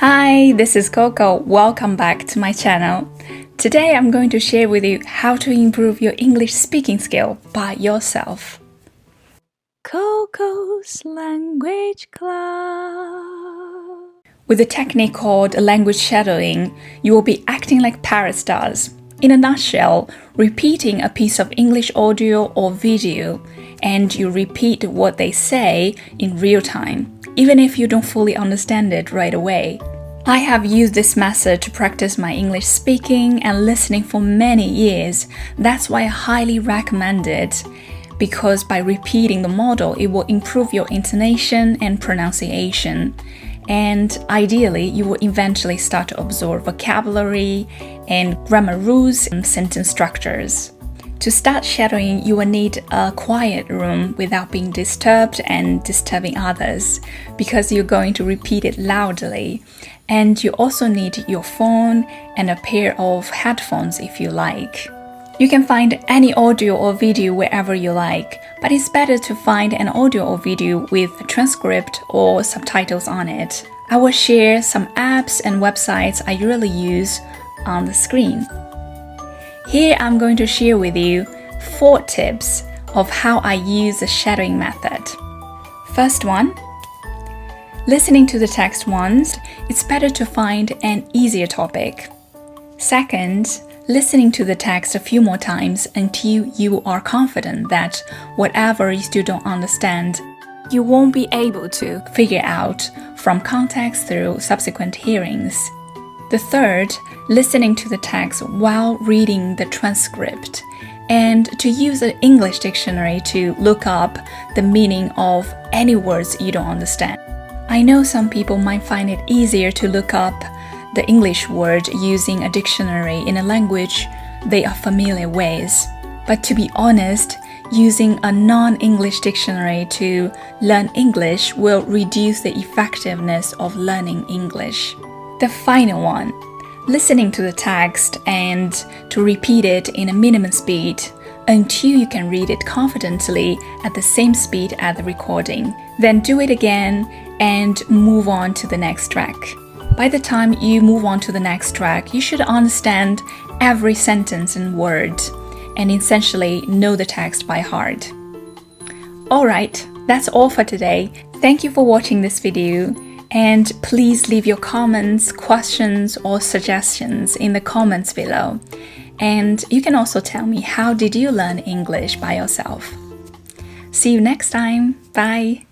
Hi, this is Coco. Welcome back to my channel. Today I'm going to share with you how to improve your English speaking skill by yourself. Coco's Language Club. With a technique called language shadowing, you will be acting like Paris does. In a nutshell, repeating a piece of English audio or video, and you repeat what they say in real time, even if you don't fully understand it right away. I have used this method to practice my English speaking and listening for many years. That's why I highly recommend it, because by repeating the model, it will improve your intonation and pronunciation. And ideally, you will eventually start to absorb vocabulary and grammar rules and sentence structures. To start shadowing, you will need a quiet room without being disturbed and disturbing others, because you're going to repeat it loudly. And you also need your phone and a pair of headphones if you like. You can find any audio or video wherever you like, but it's better to find an audio or video with a transcript or subtitles on it. I will share some apps and websites I usually use on the screen. Here I'm going to share with you 4 tips of how I use the shadowing method. First one, listening to the text once, it's better to find an easier topic. Second, listening to the text a few more times until you are confident that whatever you still don't understand, you won't be able to figure out from context through subsequent hearings. The third, listening to the text while reading the transcript, and to use an English dictionary to look up the meaning of any words you don't understand. I know some people might find it easier to look up the English word using a dictionary in a language they are familiar with. But to be honest, using a non-English dictionary to learn English will reduce the effectiveness of learning English. The final one, listening to the text and to repeat it in a minimum speed until you can read it confidently at the same speed as the recording. Then do it again and move on to the next track. By the time you move on to the next track, you should understand every sentence and word and essentially know the text by heart. Alright, that's all for today. Thank you for watching this video. And please leave your comments, questions, or suggestions in the comments below. And you can also tell me, how did you learn English by yourself? See you next time. Bye.